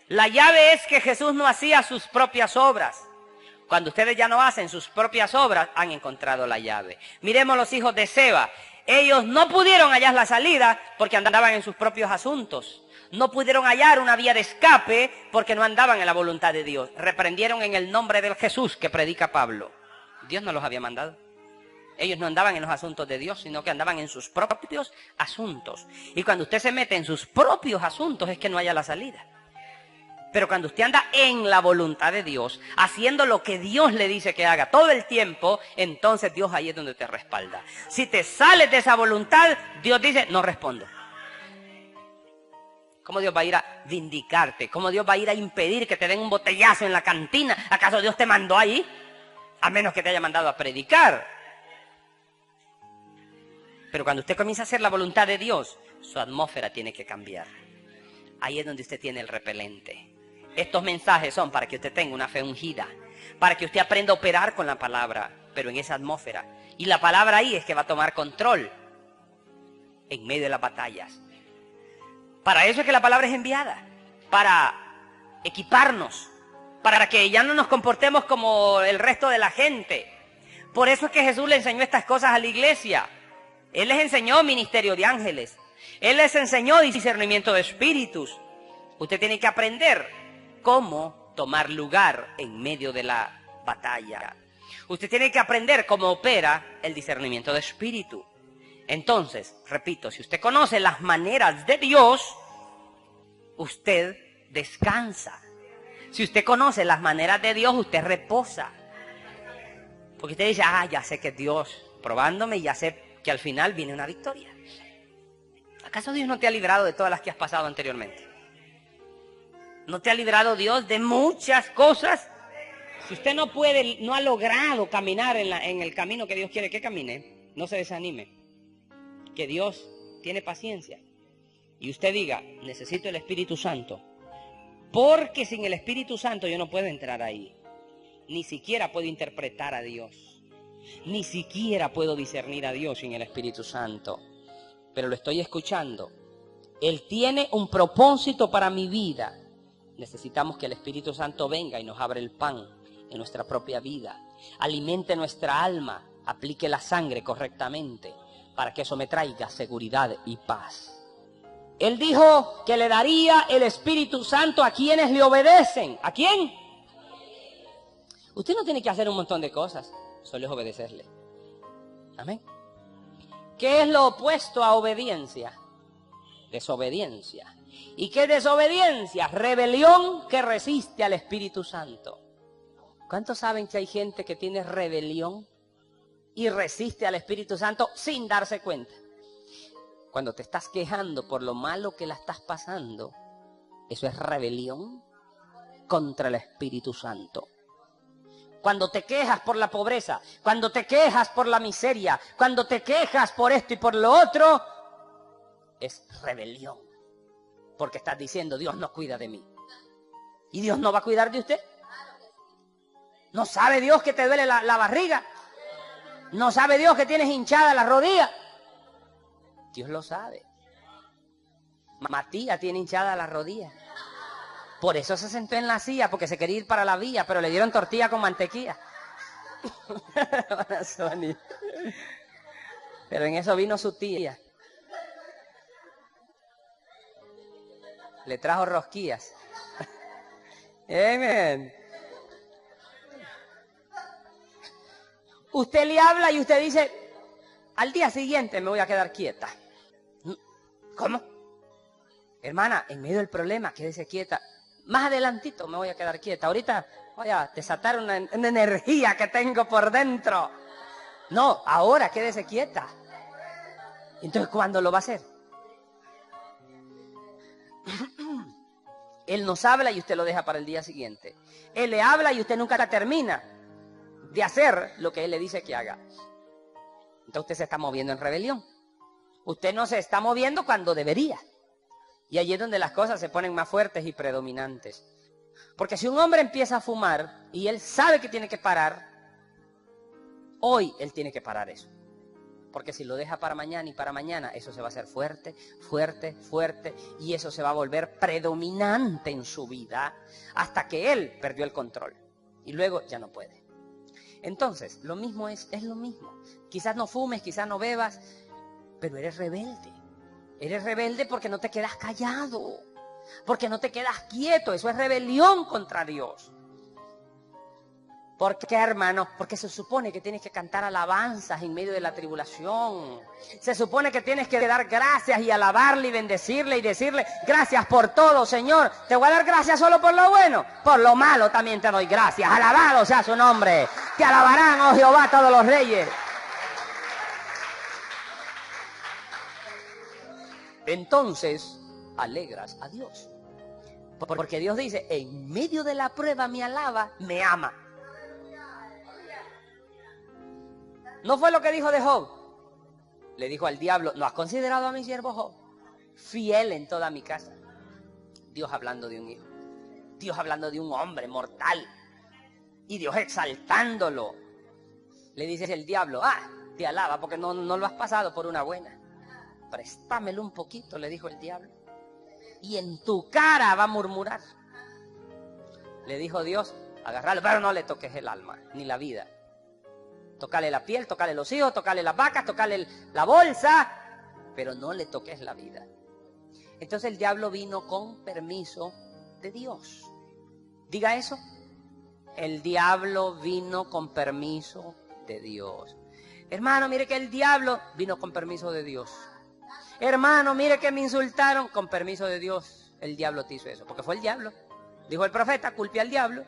La llave es que Jesús no hacía sus propias obras. Cuando ustedes ya no hacen sus propias obras, han encontrado la llave. Miremos los hijos de Seba. Ellos no pudieron hallar la salida porque andaban en sus propios asuntos. No pudieron hallar una vía de escape porque no andaban en la voluntad de Dios. Reprendieron en el nombre del Jesús que predica Pablo. Dios no los había mandado. Ellos no andaban en los asuntos de Dios, sino que andaban en sus propios asuntos. Y cuando usted se mete en sus propios asuntos es que no haya la salida. Pero cuando usted anda en la voluntad de Dios, haciendo lo que Dios le dice que haga todo el tiempo, entonces Dios ahí es donde te respalda. Si te sales de esa voluntad, Dios dice, no respondo. ¿Cómo Dios va a ir a vindicarte? ¿Cómo Dios va a ir a impedir que te den un botellazo en la cantina? ¿Acaso Dios te mandó ahí? A menos que te haya mandado a predicar. Pero cuando usted comienza a hacer la voluntad de Dios, su atmósfera tiene que cambiar. Ahí es donde usted tiene el repelente. Estos mensajes son para que usted tenga una fe ungida, para que usted aprenda a operar con la palabra, pero en esa atmósfera. Y la palabra ahí es que va a tomar control en medio de las batallas. Para eso es que la palabra es enviada, para equiparnos, para que ya no nos comportemos como el resto de la gente. Por eso es que Jesús le enseñó estas cosas a la iglesia. Él les enseñó ministerio de ángeles. Él les enseñó discernimiento de espíritus. Usted tiene que aprender cómo tomar lugar en medio de la batalla. Usted tiene que aprender cómo opera el discernimiento de espíritu. Entonces, repito, si usted conoce las maneras de Dios, usted descansa. Si usted conoce las maneras de Dios, usted reposa. Porque usted dice, ya sé que es Dios probándome y ya sé que al final viene una victoria. ¿Acaso Dios no te ha librado de todas las que has pasado anteriormente? ¿No te ha librado Dios de muchas cosas? Si usted no ha logrado caminar en el camino que Dios quiere que camine, no se desanime. Que Dios tiene paciencia. Y usted diga, necesito el Espíritu Santo. Porque sin el Espíritu Santo yo no puedo entrar ahí. Ni siquiera puedo interpretar a Dios. Ni siquiera puedo discernir a Dios sin el Espíritu Santo. Pero lo estoy escuchando. Él tiene un propósito para mi vida. Necesitamos que el Espíritu Santo venga y nos abra el pan en nuestra propia vida. Alimente nuestra alma. Aplique la sangre correctamente para que eso me traiga seguridad y paz. Él dijo que le daría el Espíritu Santo a quienes le obedecen. ¿A quién? Usted no tiene que hacer un montón de cosas, solo es obedecerle. Amén. ¿Qué es lo opuesto a obediencia? Desobediencia. ¿Y qué es desobediencia? Rebelión que resiste al Espíritu Santo. ¿Cuántos saben que hay gente que tiene rebelión y resiste al Espíritu Santo sin darse cuenta? Cuando te estás quejando por lo malo que la estás pasando, eso es rebelión contra el Espíritu Santo. Cuando te quejas por la pobreza, cuando te quejas por la miseria, cuando te quejas por esto y por lo otro, es rebelión. Porque estás diciendo, Dios no cuida de mí. ¿Y Dios no va a cuidar de usted? ¿No sabe Dios que te duele la barriga? ¿No sabe Dios que tienes hinchada la rodilla? Dios lo sabe. Matías tiene hinchada la rodilla. Por eso se sentó en la silla, porque se quería ir para la vía, pero le dieron tortilla con mantequilla. Pero en eso vino su tía. Le trajo rosquillas. Amén. Usted le habla y usted dice, al día siguiente me voy a quedar quieta. ¿Cómo? Hermana, en medio del problema, quédese quieta. Más adelantito me voy a quedar quieta. Ahorita voy a desatar una energía que tengo por dentro. No, ahora quédese quieta. Entonces, ¿cuándo lo va a hacer? Él nos habla y usted lo deja para el día siguiente. Él le habla y usted nunca termina de hacer lo que él le dice que haga. Entonces usted se está moviendo en rebelión. Usted no se está moviendo cuando debería. Y allí es donde las cosas se ponen más fuertes y predominantes. Porque si un hombre empieza a fumar y él sabe que tiene que parar, hoy él tiene que parar eso. Porque si lo deja para mañana y para mañana, eso se va a hacer fuerte, fuerte, fuerte. Y eso se va a volver predominante en su vida hasta que él perdió el control. Y luego ya no puede. Entonces, lo mismo es lo mismo. Quizás no fumes, quizás no bebas, pero eres rebelde. Eres rebelde porque no te quedas callado, porque no te quedas quieto. Eso es rebelión contra Dios. ¿Por qué, hermano? Porque se supone que tienes que cantar alabanzas en medio de la tribulación. Se supone que tienes que dar gracias y alabarle y bendecirle y decirle, gracias por todo, Señor. Te voy a dar gracias solo por lo bueno. Por lo malo también te doy gracias. Alabado sea su nombre. Te alabarán, oh Jehová, todos los reyes. Entonces, alegras a Dios. Porque Dios dice, en medio de la prueba me alaba, me ama. ¿No fue lo que dijo de Job? Le dijo al diablo, ¿no has considerado a mi siervo Job? Fiel en toda mi casa. Dios hablando de un hijo. Dios hablando de un hombre mortal. Y Dios exaltándolo. Le dice el diablo, te alaba porque no lo has pasado por una buena. Préstamelo un poquito, le dijo el diablo. Y en tu cara va a murmurar. Le dijo Dios, agárralo, pero no le toques el alma, ni la vida. Tócale la piel, tócale los hijos, tócale las vacas, tócale la bolsa, pero no le toques la vida. Entonces el diablo vino con permiso de Dios. Diga eso. El diablo vino con permiso de Dios. Hermano, mire que el diablo vino con permiso de Dios. Hermano, mire que me insultaron, con permiso de Dios. El diablo te hizo eso, porque fue el diablo. Dijo el profeta, culpe al diablo.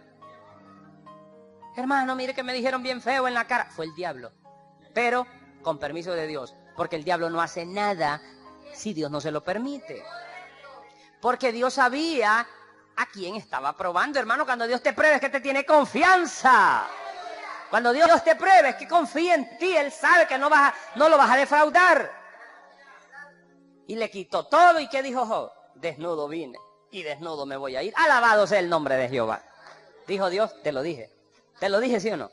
Hermano, mire que me dijeron bien feo en la cara. Fue el diablo. Pero con permiso de Dios. Porque el diablo no hace nada si Dios no se lo permite. Porque Dios sabía a quién estaba probando. Hermano, cuando Dios te pruebe es que te tiene confianza. Cuando Dios te pruebe es que confía en ti. Él sabe que no lo vas a defraudar. Y le quitó todo. ¿Y qué dijo Job? Desnudo vine y desnudo me voy a ir. Alabado sea el nombre de Jehová. Dijo Dios, te lo dije. ¿Te lo dije, sí o no?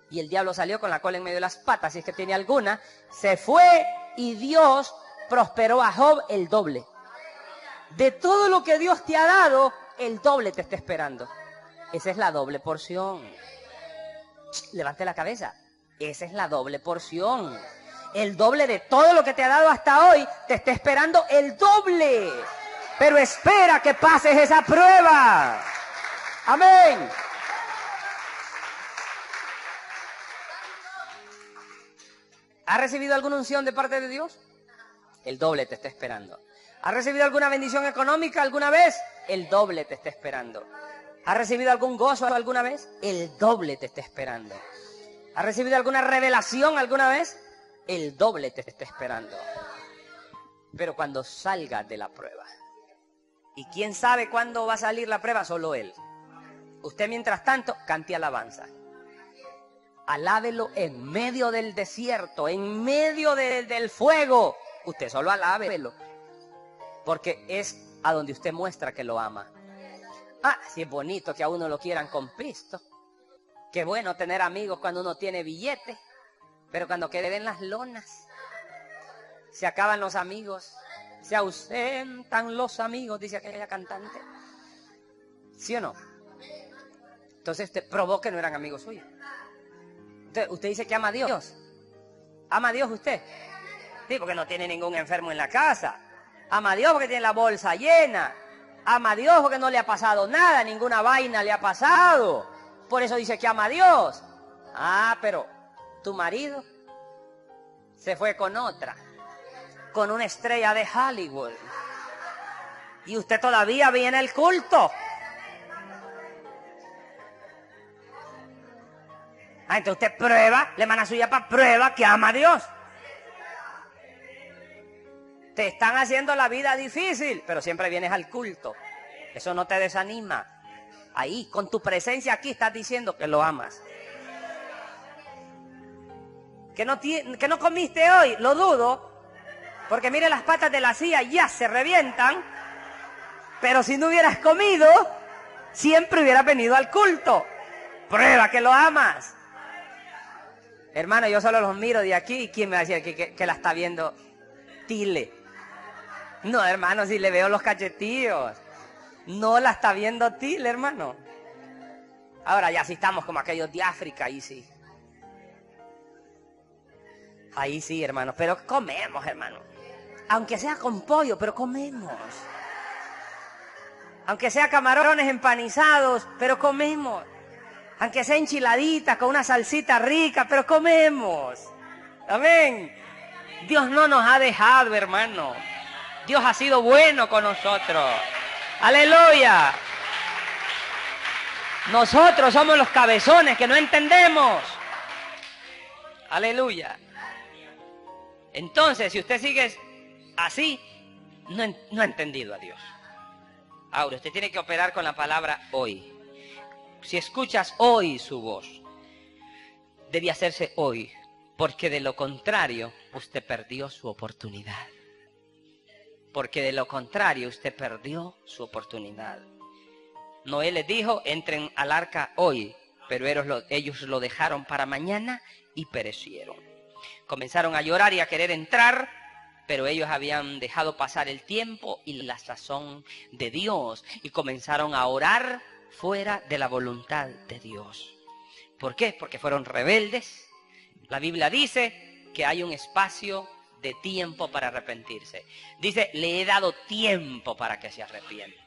Y el diablo salió con la cola en medio de las patas, si es que tiene alguna. Se fue y Dios prosperó a Job el doble. De todo lo que Dios te ha dado, el doble te está esperando. Esa es la doble porción. Levante la cabeza. Esa es la doble porción. El doble de todo lo que te ha dado hasta hoy, te está esperando el doble. Pero espera que pases esa prueba. Amén. ¿Has recibido alguna unción de parte de Dios? El doble te está esperando. ¿Has recibido alguna bendición económica alguna vez? El doble te está esperando. ¿Has recibido algún gozo alguna vez? El doble te está esperando. ¿Has recibido alguna revelación alguna vez? El doble te está esperando. Pero cuando salgas de la prueba. ¿Y quién sabe cuándo va a salir la prueba? Solo Él. Usted mientras tanto cante alabanza. Alábelo en medio del desierto, en medio del fuego. Usted solo alábelo. Porque es a donde usted muestra que lo ama. Ah, sí es bonito que a uno lo quieran con pisto. Qué bueno tener amigos cuando uno tiene billete. Pero cuando queden las lonas, se acaban los amigos, se ausentan los amigos, dice aquella cantante. ¿Sí o no? Entonces usted probó que no eran amigos suyos. Entonces, usted dice que ama a Dios. ¿Ama a Dios usted? Sí, porque no tiene ningún enfermo en la casa. Ama a Dios porque tiene la bolsa llena. Ama a Dios porque no le ha pasado nada, ninguna vaina le ha pasado. Por eso dice que ama a Dios. Ah, pero tu marido se fue con otra, con una estrella de Hollywood. Y usted todavía viene al culto. Ah, entonces usted prueba, la hermana suya para prueba que ama a Dios. Te están haciendo la vida difícil, pero siempre vienes al culto. Eso no te desanima. Ahí, con tu presencia aquí, estás diciendo que lo amas. Que no comiste hoy, lo dudo, porque mire las patas de la silla ya se revientan, pero si no hubieras comido, siempre hubieras venido al culto. Prueba que lo amas. Hermano, yo solo los miro de aquí, ¿y quién me va a decir que la está viendo Tile? No, hermano, si le veo los cachetillos. No la está viendo Tile, hermano. Ahora ya si estamos como aquellos de África, ahí sí. Ahí sí, hermano, pero comemos, hermano. Aunque sea con pollo, pero comemos. Aunque sea camarones empanizados, pero comemos. Aunque sea enchiladitas con una salsita rica, pero comemos. Amén. Dios no nos ha dejado, hermano. Dios ha sido bueno con nosotros. Aleluya. Nosotros somos los cabezones que no entendemos. Aleluya. Entonces, si usted sigue así, no ha entendido a Dios. Ahora, usted tiene que operar con la palabra hoy. Si escuchas hoy su voz, debe hacerse hoy, porque de lo contrario, usted perdió su oportunidad. Porque de lo contrario, usted perdió su oportunidad. Noé les dijo, entren al arca hoy, pero ellos lo dejaron para mañana y perecieron. Comenzaron a llorar y a querer entrar, pero ellos habían dejado pasar el tiempo y la sazón de Dios y comenzaron a orar fuera de la voluntad de Dios. ¿Por qué? Porque fueron rebeldes. La Biblia dice que hay un espacio de tiempo para arrepentirse. Dice, le he dado tiempo para que se arrepienta.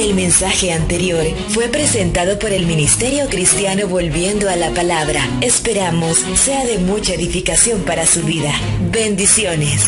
El mensaje anterior fue presentado por el Ministerio Cristiano Volviendo a la Palabra. Esperamos sea de mucha edificación para su vida. Bendiciones.